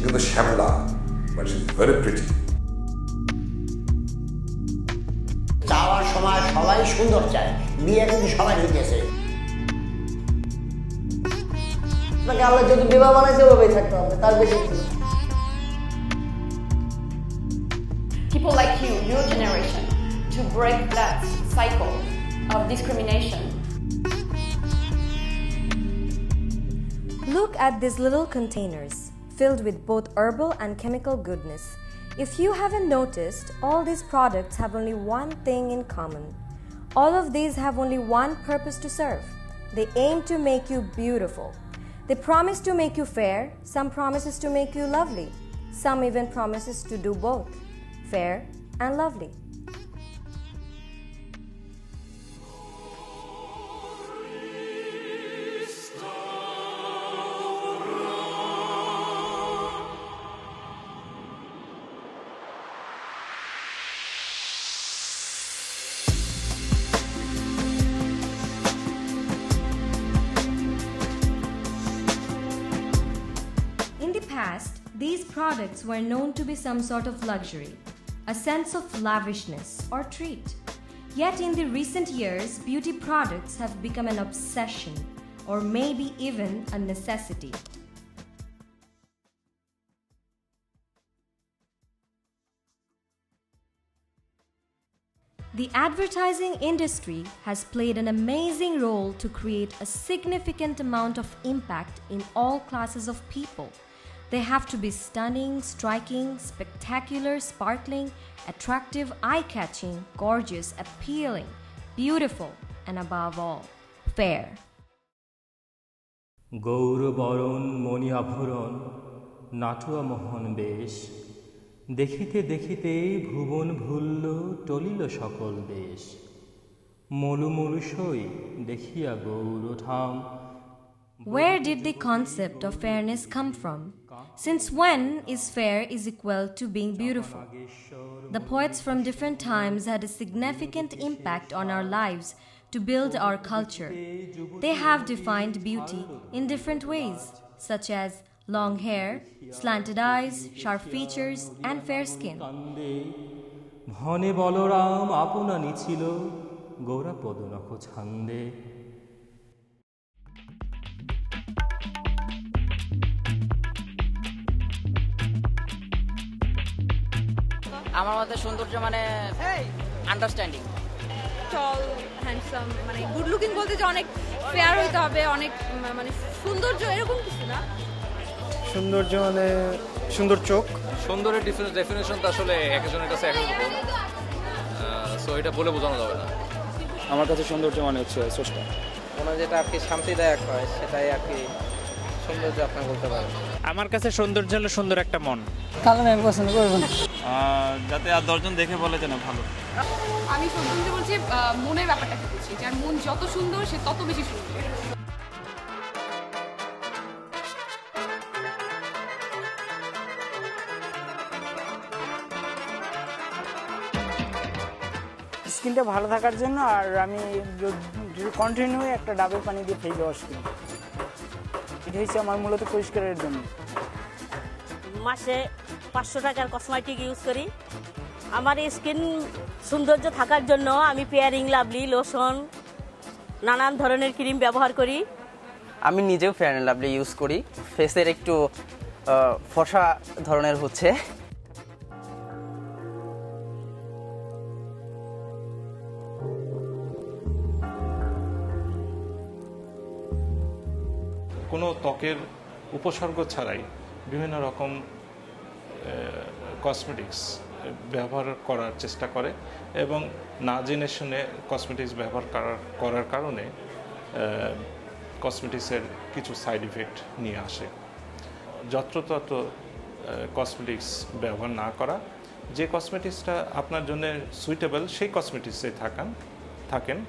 কিন্তু শ্যামলা, but she is very pretty. চাওয়ার সময় সবাই সুন্দর চায়, বিয়ে কিন্তু সবাই হইতেছে। আপনাকে আল্লাহ যদি বিবাহ বানাইছে ওভাবেই থাকতে হবে, তার বেশি কি? People like you, your generation, to break that cycle of discrimination. Look at these little containers filled with both herbal and chemical goodness. If you haven't noticed, all these products have only one thing in common. All of these have only one purpose to serve. They aim to make you beautiful. They promise to make you fair, some promises to make you lovely, some even promises to do both, fair and lovely. In the past, these products were known to be some sort of luxury, a sense of lavishness or treat. Yet in the recent years, beauty products have become an obsession or maybe even a necessity. The advertising industry has played an amazing role to create a significant amount of impact in all classes of people. They have to be stunning, striking, spectacular, sparkling, attractive, eye-catching, gorgeous, appealing, beautiful, and above all, fair. গৌরবরণ মণি আভরণ নাটুয়া মোহন বেশ, দেখিতে দেখিতে ভুবন ভুল্ল টলিল সকল দেশ। মলু মলুসই দেখিয়া Gaurdham. Where did the concept of fairness come from? Since when is fair is equal to being beautiful? The poets from different times had a significant impact on our lives to build our culture. They have defined beauty in different ways, such as long hair, slanted eyes, sharp features, and fair skin. ধনে বলরাম আপনা নিছিল গৌরা পদনখ ছান্দে। আমার মতে সৌন্দর্য মানে understanding. টল, handsome, মানে good looking বলতে যে অনেক ফেয়ার হইতে হবে, অনেক মানে সৌন্দর্য এরকম কিছু না। সৌন্দর্য মানে সুন্দর চোখ। সুন্দরের ডেফিনেশন তো আসলে একজনের কাছে এক রকম, সো এটা বলে বোঝানো যাবে না। আমার কাছে সৌন্দর্য মানে হচ্ছে স্রষ্টা। কোনো যেটা আর কি শান্তিদায়ক হয় সেটাই আর কি সৌন্দর্য আপনি বলতে পারেন। আমার কাছে সৌন্দর্য হলো সুন্দর একটা মন। কারণ আমি পছন্দ করবো না, যাতে আর 10 জন দেখে বলে যে না ভালো। আমি সৌন্দর্য বলছি মনের ব্যাপারটাকে বলছি, যার মন যত সুন্দর সে তত বেশি সুন্দর। স্কিনটা ভালো থাকার জন্য। আর আমি কন্টিনিউ একটা ডাবের পানি দিয়ে ফেস ওয়াশ করি, এটা হচ্ছে আমার মূলত পরিষ্কারের জন্য। মাসে 500 টাকার কসমেটিক ইউজ করি। আমার স্কিন সৌন্দর্য থাকার জন্য আমি ফেয়ারিং লাভলি, লোশন, নানান ধরনের ক্রিম ব্যবহার করি। আমি নিজেও ফেয়ার অ্যান্ড লাভলি ইউজ করি। ফেসের একটু ফর্সা ধরনের হচ্ছে। কোনো ত্বকের উপসর্গ ছাড়াই বিভিন্ন রকম কসমেটিক্স ব্যবহার করার চেষ্টা করে এবং না জেনে শুনে কসমেটিক্স ব্যবহার করার কারণে কসমেটিক্সের কিছু সাইড ইফেক্ট নিয়ে আসে। যত্রতত্র কসমেটিক্স ব্যবহার না করা, যে কসমেটিক্সটা আপনার জন্য সুইটেবল সেই কসমেটিক্সে থাকেন।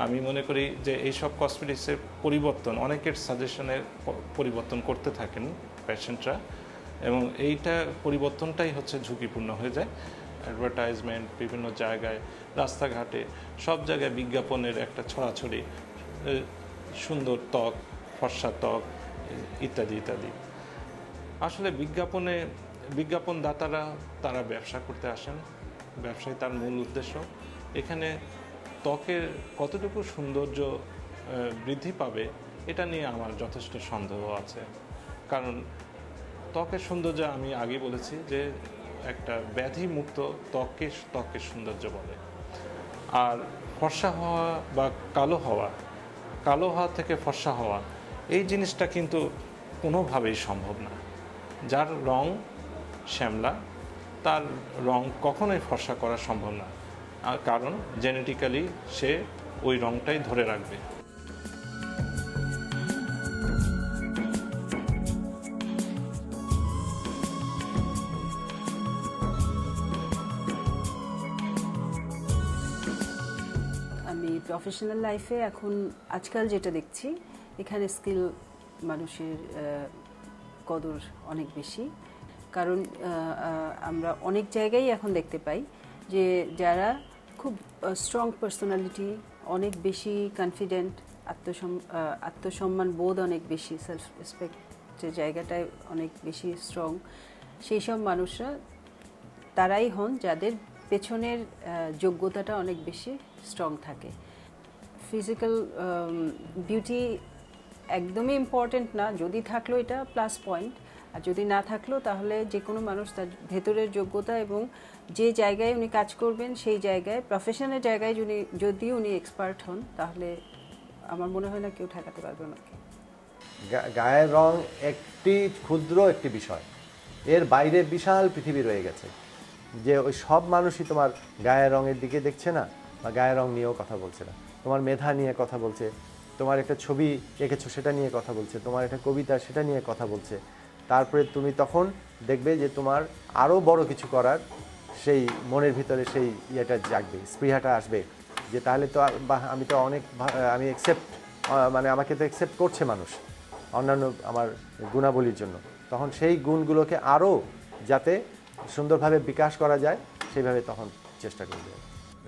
আমি মনে করি যে এইসব কসমেটিক্সের পরিবর্তন, অনেকের সাজেশনের পরিবর্তন করতে থাকেন পেশেন্টরা, এবং এইটা পরিবর্তনটাই হচ্ছে ঝুঁকিপূর্ণ হয়ে যায়। অ্যাডভার্টাইজমেন্ট বিভিন্ন জায়গায়, রাস্তাঘাটে, সব জায়গায় বিজ্ঞাপনের একটা ছড়াছড়ি, সুন্দর ত্বক, ফর্সা ত্বক ইত্যাদি ইত্যাদি। আসলে বিজ্ঞাপনদাতারা তারা ব্যবসা করতে আসেন, ব্যবসায় তার মূল উদ্দেশ্য। এখানে ত্বকের কতটুকু সৌন্দর্য বৃদ্ধি পাবে এটা নিয়ে আমার যথেষ্ট সন্দেহ আছে, কারণ ত্বকের সৌন্দর্য আমি আগে বলেছি যে একটা ব্যাধিমুক্ত ত্বকের সৌন্দর্য বলে। আর ফর্সা হওয়া বা কালো হওয়া থেকে ফর্সা হওয়া এই জিনিসটা কিন্তু কোনোভাবেই সম্ভব না। যার রং শ্যামলা তার রং কখনোই ফর্সা করা সম্ভব না, কারণ জেনেটিক্যালি সে ওই রংটাই ধরে রাখবে। আমি প্রফেশনাল লাইফে এখন আজকাল যেটা দেখছি, এখানে স্কিল মানুষের কদর অনেক বেশি, কারণ আমরা অনেক জায়গায় এখন দেখতে পাই যে যারা খুব স্ট্রং পার্সোনালিটি, অনেক বেশি কনফিডেন্ট, আত্মসম্মান বোধ অনেক বেশি, সেলফ রেসপেক্ট যে জায়গাটায় অনেক বেশি স্ট্রং, সেই সব মানুষরা তারাই হন যাদের পেছনের যোগ্যতাটা অনেক বেশি স্ট্রং থাকে। ফিজিক্যাল বিউটি একদমই ইম্পর্টেন্ট না, যদি থাকলো এটা প্লাস পয়েন্ট, আর যদি না থাকলো তাহলে যে কোনো মানুষ তার ভেতরের যোগ্যতা এবং যে জায়গায় উনি কাজ করবেন সেই জায়গায়, প্রফেশনের জায়গায় যদি উনি এক্সপার্ট হন, তাহলে আমার মনে হয় না কেউ ঠেকাতে পারবে ওনাকে। গায়ের রং একটি ক্ষুদ্র একটি বিষয়, এর বাইরে বিশাল পৃথিবী রয়ে গেছে, যে ওই সব মানুষই তোমার গায়ের রঙের দিকে দেখছে না বা গায়ের রং নিয়েও কথা বলছে না, তোমার মেধা নিয়ে কথা বলছে, তোমার একটা ছবি এঁকেছো সেটা নিয়ে কথা বলছে, তোমার একটা কবিতা সেটা নিয়ে কথা বলছে। তারপরে তুমি তখন দেখবে যে তোমার আরও বড় কিছু করার সেই মনের ভিতরে সেই ইয়েটা জাগবে, স্পৃহাটা আসবে, যে তাহলে তো আমি তো অনেক আমি মানে আমাকে তো অ্যাকসেপ্ট করছে মানুষ অন্যান্য আমার গুণাবলীর জন্য, তখন সেই গুণগুলোকে আরও যাতে সুন্দরভাবে বিকাশ করা যায় সেইভাবে তখন চেষ্টা করবে।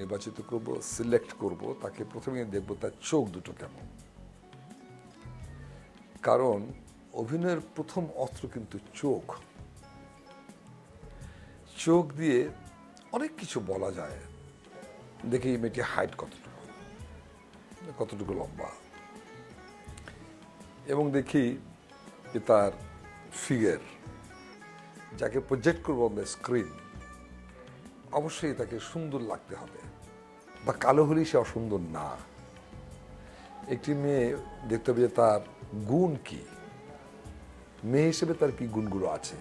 নির্বাচিত করব, সিলেক্ট করব, তাকে প্রথমে দেখব তার চোখ দুটো কেমন, কারণ অভিনয়ের প্রথম অস্ত্র কিন্তু চোখ। চোখ দিয়ে অনেক কিছু বলা যায়। দেখি এই মেয়েটি হাইট কতটুকু লম্বা, এবং দেখি যে তার ফিগার, যাকে প্রজেক্ট করবো অন দ্য স্ক্রিন, অবশ্যই তাকে সুন্দর লাগতে হবে, বা কালো হলেই সে অসুন্দর না। একটি মেয়ে দেখতে হবে যে তার গুণ কি, মেয়ে হিসেবে তার কি গুণগুলো আছে।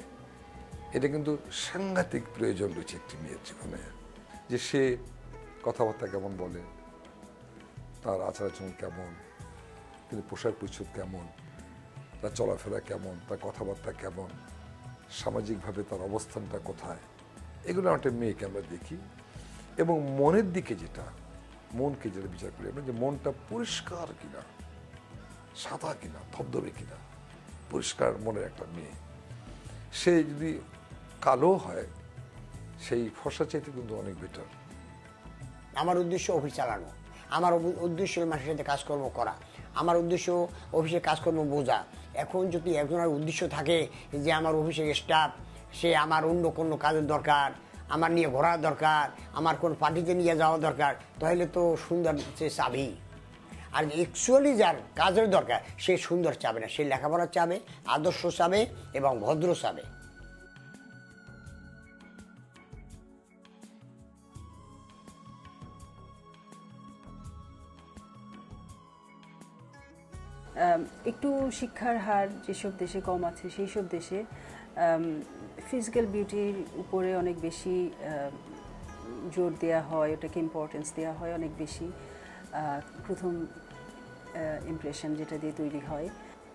এটা কিন্তু সাংঘাতিক প্রয়োজন রয়েছে একটি মেয়ের জীবনে, যে সে কথাবার্তা কেমন বলে, তার আচার আচরণ কেমন, কিন্তু পোশাক পরিচ্ছদ কেমন, তার চলাফেরা কেমন, তার কথাবার্তা কেমন, সামাজিকভাবে তার অবস্থানটা কোথায়, এগুলো একটা মেয়েকে আমরা দেখি। এবং মনের দিকে মনকে যেটা বিচার করি আমরা, যে মনটা পরিষ্কার কিনা, সাদা কিনা, ধবধবে কিনা, পরিষ্কার মনের একটা মেয়ে। সে যদি কালো হয়, সেই ফর্সা চাইতে কিন্তু অনেক বেটার। আমার উদ্দেশ্য অফিস চালানো, আমার উদ্দেশ্য মানুষের সাথে কাজকর্ম করা, আমার উদ্দেশ্য অফিসে কাজকর্ম বোঝা। এখন যদি একজনের উদ্দেশ্য থাকে যে আমার অফিসের স্টাফ, সে আমার অন্য কোনো কাজের দরকার, আমার নিয়ে ঘোরার দরকার, আমার কোন পার্টিতে নিয়ে যাওয়া দরকার, তাহলে তো সুন্দর সে চাবেই। আর অ্যাকচুয়ালি যার কাজের দরকার সে সুন্দর চাবে না, সে লেখাপড়া চাবে, আদর্শ চাবে এবং ভদ্র চাবে। একটু শিক্ষার হার যেসব দেশে কম আছে সেই সব দেশে ফিজিক্যাল বিউটির উপরে অনেক বেশি জোর দেওয়া হয়, ওটাকে ইম্পর্টেন্স দেওয়া হয় অনেক বেশি। প্রথম ইমপ্রেশন যেটা দিয়ে তৈরি হয়,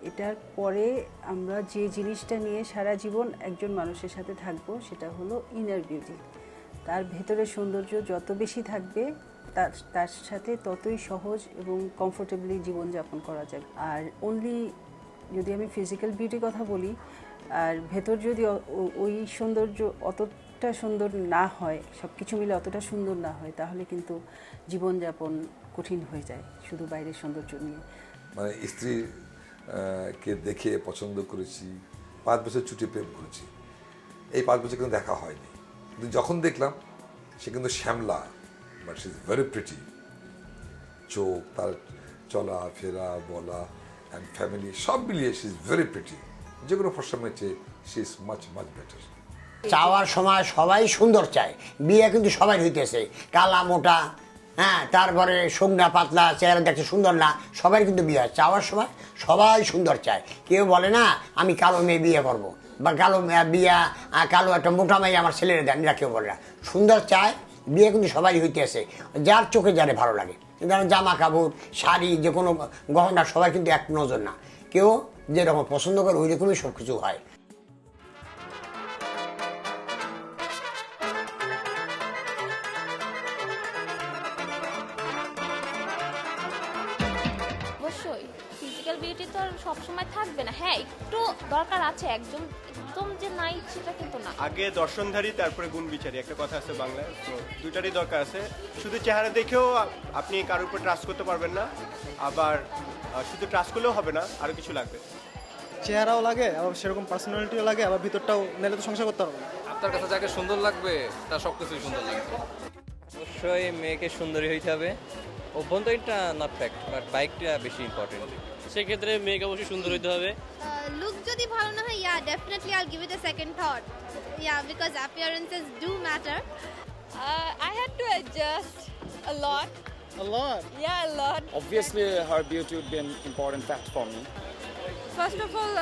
এটার পরে আমরা যে জিনিসটা নিয়ে সারা জীবন একজন মানুষের সাথে থাকবো সেটা হলো ইনার বিউটি। তার ভেতরে সৌন্দর্য যত বেশি থাকবে তার সাথে ততই সহজ এবং কমফোর্টেবলি জীবনযাপন করা যাবে। আর অনলি যদি আমি ফিজিক্যাল বিউটির কথা বলি, আর ভেতর যদি ওই সৌন্দর্য অতটা সুন্দর না হয়, সব কিছু মিলে অতটা সুন্দর না হয়, তাহলে কিন্তু জীবনযাপন কঠিন হয়ে যায় শুধু বাইরের সৌন্দর্য নিয়ে। মানে স্ত্রী কে দেখে পছন্দ করেছি, 5 বছর ছুটি প্রেম করেছি, এই 5 বছর কিন্তু দেখা হয়নি, কিন্তু যখন দেখলাম সে কিন্তু শ্যামলা, but she is very pretty, চোখ, তার চলা ফেরা বলা অ্যান্ড ফ্যামিলি সব মিলিয়ে শি ইজ ভেরি প্রিটি, যে কোনো ফর্সা মেয়েছে she is much much better. চাওয়ার সময় সবাই সুন্দর চায়, বিয়ে কিন্তু সবাই হইতেছে, কালা মোটা, হ্যাঁ, তারপরে শুকনা পাতলা, চেহারা দেখতে সুন্দর না, সবাই কিন্তু বিয়ে হয়। চাওয়ার সময় সবাই সুন্দর চায়, কেউ বলে না আমি কালো মেয়ে বিয়ে করবো, বা কালো বিয়া, কালো একটা মোটা মেয়ে আমার ছেলেরা দেন, এরা কেউ বলে না, সুন্দর চায়। বিয়ে কিন্তু সবাই হইতেছে, যার চোখে যারে ভালো লাগে। কিন্তু জামা কাপড়, শাড়ি, যে কোনো গহনা সবাই কিন্তু এক নজর না, কেউ যেরকম পছন্দ করে ওই রকমই সব কিছু হয়। অবশ্যই ফিজিক্যাল বিউটি তো আর সবসময় থাকবে না, হ্যাঁ একটু দরকার আছে, একদম যে নাই সেটা কিন্তু না। আগে দর্শনধারী তারপরে গুণ বিচারী, একটা কথা আছে বাংলায়, তো দুইটারই দরকার আছে। শুধু চেহারা দেখেও আপনি কারোর উপর ট্রাস্ট করতে পারবেন না, আবার শুধু ট্রাস্ট করলেও হবে না, আরো কিছু লাগবে। চেহারাও লাগে, আবার সেরকম পার্সোনালিটিও লাগে, আবার ভিতরটাও নিলে তো সংসার করতে পারবে। আপনার কাছে যাকে সুন্দর লাগবে তার সব কিছুই সুন্দর লাগবে। অবশ্যই মেয়েকে সুন্দরী হইতে হবে, অভ্যন্তরীণটা নট ফ্যাক্ট, বাট বাইকটা বেশি ইম্পর্টেন্ট। সেক্ষেত্রে মেয়েকে অবশ্যই সুন্দর হইতে হবে। লুক যদি ভালো না হয়, definitely I'll give it a second thought. Because appearances do matter. I had to adjust a lot. A lot? Yeah, a lot. Obviously her beauty would be an important fact for me. First of all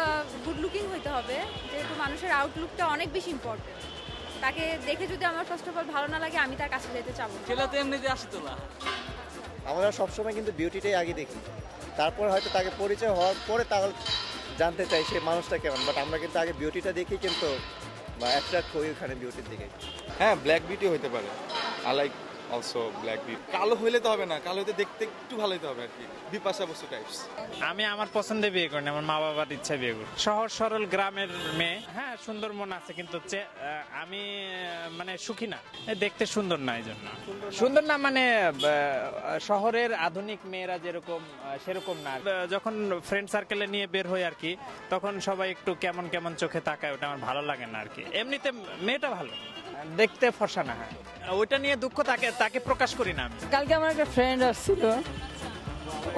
good looking হইতে হবে, যেহেতু মানুষের আউটলুকটা অনেক বেশি important. তাকে দেখে যদি আমার ফার্স্ট অফ অল ভালো না লাগে, আমি তার কাছে যেতে চাবো না। ছেলে তো এমনিতে আসে তো না। আমরা সবসময় কিন্তু বিউটিটাই আগে দেখি, তারপর হয়তো তাকে পরিচয় হওয়ার পরে তাহলে জানতে চাই সে মানুষটা কেমন, বাট আমরা কিন্তু আগে বিউটিটা দেখি, কিন্তু বা অ্যাট্রাক্ট হই ওখানে বিউটির দিকে। হ্যাঁ, ব্ল্যাক বিউটি হতে পারে, I like also black beauty. কালো হইলে তো হবে না, কালো হইতে দেখতে একটু ভালো হতে হবে আর কি, বিপাশা বসু টাইপস। আমি আমার পছন্দে বিয়ে করি না, আমার মা বাবার ইচ্ছা বিয়ে করি। সহজ সরল গ্রামের মেয়ে, হ্যাঁ সুন্দর মন আছে, কিন্তু আমি মানে সুখী না, দেখতে সুন্দর না, এই জন্য সুন্দর না, মানে শহরের আধুনিক মেয়েরা যেরকম সেরকম না। যখন ফ্রেন্ড সার্কেলে নিয়ে বের হই আর কি, তখন সবাই একটু কেমন কেমন চোখে তাকায়, ওটা আমার ভালো লাগে না আর কি। এমনিতে মেয়েটা ভালো, দেখতে ফর্সা না, হ্যাঁ ওইটা নিয়ে দুঃখ তাকে প্রকাশ করি না আমি। কালকে আমার একটা ফ্রেন্ড আসছিল,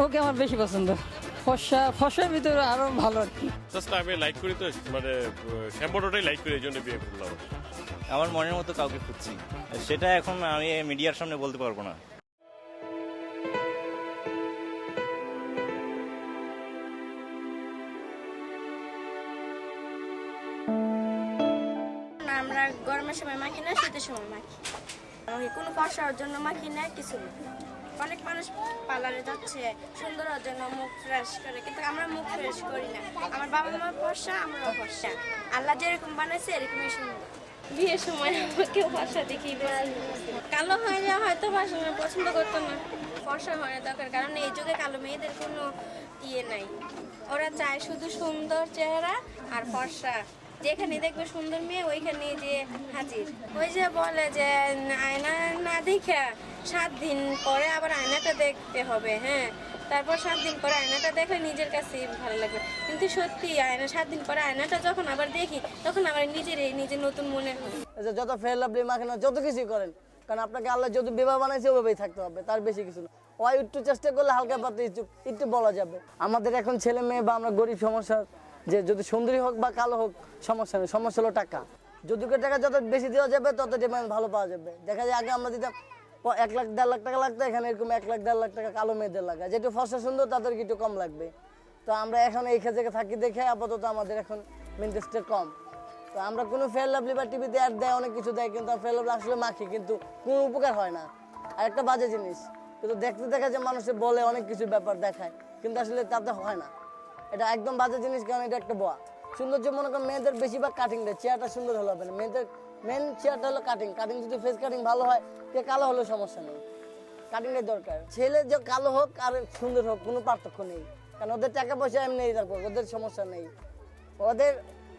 ওকে আমার বেশি পছন্দ, ফর্সার ভিতরে আরো ভালো আর কি। আমি লাইক করি তো, মানে শ্যাম্পটোটাই লাইক করি, এই জন্য বিয়ে করলাম। আমার মনের মতো কাউকে খুঁজছি, সেটা এখন আমি মিডিয়ার সামনে বলতে পারবো না। আমরা গরমের সময় মাখি না, শীতের সময় মাখি, কোনো ফর্সার জন্য মাখি না, কিছু না। অনেক মানুষ পার্লারে যাচ্ছে সুন্দর হওয়ার জন্য, মুখ ফ্রেশ করে, কিন্তু আমরা মুখ ফ্রেশ করি না। আমার বাবা মা ফর্সা, আমরাও ফর্সা, আল্লাহ যেরকম বানাইছে এরকমই সুন্দর। বিয়ের সময় কেউ ফর্সা দেখি, কালো হয়ে যাওয়া হয়তো পছন্দ করতো না, ফর্সা হওয়া দরকার, কারণ এই যুগে কালো মেয়েদের কোনো ইয়ে নাই, ওরা চায় শুধু সুন্দর চেহারা আর ফর্সা। যেখানে দেখবে সুন্দর মেয়ে ওইখানে যে হাজির। ওই যে বলে যে আয়না না দেখে 7 দিন পরে আবার আয়নাটা দেখতে হবে, হ্যাঁ, তারপর 7 দিন পরে আয়নাটা দেখলে নিজের কাছে ভালো লাগবে। কিন্তু সত্যি 7 দিন পরে আয়নাটা যখন আবার দেখি, তখন আবার নিজের নতুন মনে হয়। যত ফেয়ার লাভলি মাখেন, যত কিছুই করেন, কারণ আপনাকে আল্লাহ যত বিবাহ বানাইছে ওভাবেই থাকতে হবে, তার বেশি কিছু না। ওই একটু চেষ্টা করলে হালকা পাতলা একটু বলা যাবে। আমাদের এখন ছেলে মেয়ে বা আমরা গরিব, সমস্যা যে যদি সুন্দরী হোক বা কালো হোক সমস্যা নেই, সমস্যা হলো টাকা। যদিও টাকা যত বেশি দেওয়া যাবে তত ডিমান্ড ভালো পাওয়া যাবে। দেখা যায় আগে আমরা দিতাম 1 লাখ 1.5 লাখ টাকা লাগতো, এখানে এরকম 1 লাখ 1.5 লাখ টাকা কালো মেয়েদের লাগা, যেটু ফর্সা সুন্দর তাদেরকে একটু কম লাগবে। তো আমরা এখন এই ক্ষেত্রে থাকি দেখে আপাতত আমাদের এখন ইন্টারেস্টটা কম। তো আমরা কোনো ফেয়ার লাভলি বা টিভিতে অ্যাড দেয়, অনেক কিছু দেয়, কিন্তু ফেয়ার লাভলি আসলে মাখি, কিন্তু কোনো উপকার হয় না। আর একটা বাজে জিনিস, কিন্তু দেখতে দেখা যায় মানুষে বলে অনেক কিছু ব্যাপার দেখায়, কিন্তু আসলে তাতে হয় না। এটা একদম বাজে জিনিস, কারণ এটা একটা বোয়া। সৌন্দর্য মনে করেন মেয়েদের বেশিরভাগ কাটিং দেয়, চেয়ারটা সুন্দর হলে হবে না। মেয়েদের মেন চেয়ারটা হলো কাটিং যদি ফেস কাটিং ভালো হয়, কালো হলেও সমস্যা নেই, কাটিংটাই দরকার। ছেলে যে কালো হোক আর সুন্দর হোক কোনো পার্থক্য নেই, কারণ ওদের টাকা পয়সা এমনি রাখবো, ওদের সমস্যা নেই। ওদের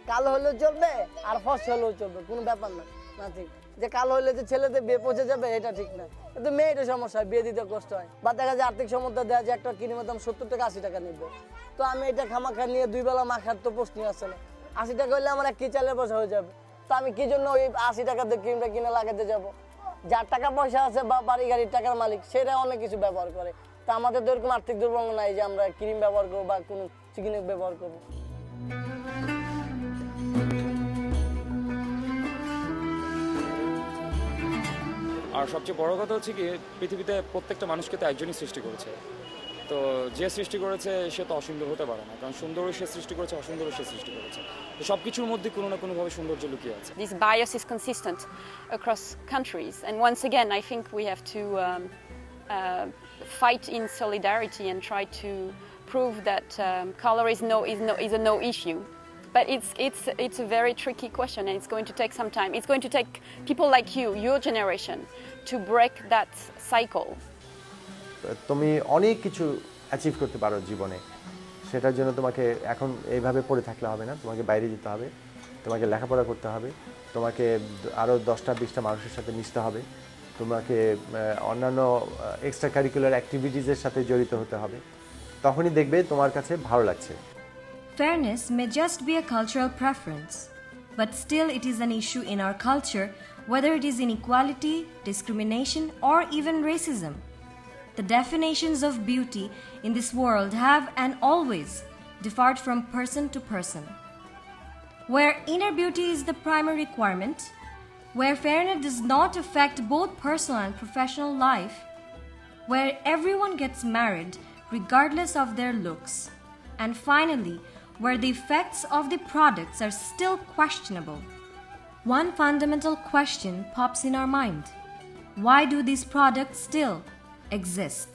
কালো হলেও চলবে আর ফর্সা হলেও চলবে, কোনো ব্যাপার না, ঠিক। যে কালো হলে যে ছেলেদের বিয়ে পৌঁছে যাবে এটা ঠিক না, কিন্তু মেয়েটা সমস্যা হয়, বিয়ে দিতে কষ্ট হয়। বা দেখা যায় আর্থিক সমস্যা দেওয়া যায়, একটা কিনে দাম 70 টাকা 80 টাকা নিবে, তো আমি এটা খামাখা নিয়ে 2 বেলা মাখার তো প্রশ্ন আসে না। 80 টাকা হলে আমার 1 কেজি চালের পয়সা হয়ে যাবে। তো আমি কি জন্য ওই 80 টাকা দিয়ে ক্রিমটা কিনে লাগাতে যাব? যার টাকা পয়সা আছে বা বাড়ি গাড়ির টাকার মালিক সেটা অনেক কিছু ব্যবহার করে। তো আমাদের তো এরকম আর্থিক দুর্বল নাই যে আমরা ক্রিম ব্যবহার করবো বা কোনো চিকিৎসা ব্যবহার করবো। আর সবচেয়ে বড় কথা হচ্ছে কি, পৃথিবীতে প্রত্যেকটা মানুষকে তো একজনই সৃষ্টি করেছে। তো যে সৃষ্টি করেছে সে তো অসুন্দর হতে পারে না, কারণ সুন্দরও সে সৃষ্টি করেছে, অসুন্দরও সে সৃষ্টি করেছে। তো সব কিছুর মধ্যে কোনো না কোনোভাবে সৌন্দর্য লুকিয়ে আছে। This bias is consistent across countries, and once again I think we have to fight in solidarity and try to prove that color is a no issue. But it's a very tricky question, and it's going to take some time. It's going to take people like you, your generation, to break that cycle. তুমি অনেক কিছু achieve করতে পারো জীবনে, সেটার জন্য তোমাকে এখন এইভাবে পড়ে থাকলে হবে না, তোমাকে বাইরে যেতে হবে, তোমাকে লেখাপড়া করতে হবে, তোমাকে আরও 10টা 20টা মানুষের সাথে মিশতে হবে, তোমাকে অন্যান্য এক্সট্রা কারিকুলার অ্যাক্টিভিটিসের সাথে জড়িত হতে হবে, তখনই দেখবে তোমার কাছে ভালো লাগছে। Fairness may just be a cultural preference, but still it is an issue in our culture, whether it is inequality, discrimination, or even racism. The definitions of beauty in this world have and always differed from person to person. Where inner beauty is the primary requirement, where fairness does not affect both personal and professional life, where everyone gets married regardless of their looks, and finally, where the effects of the products are still questionable. One fundamental question pops in our mind: why do these products still exist?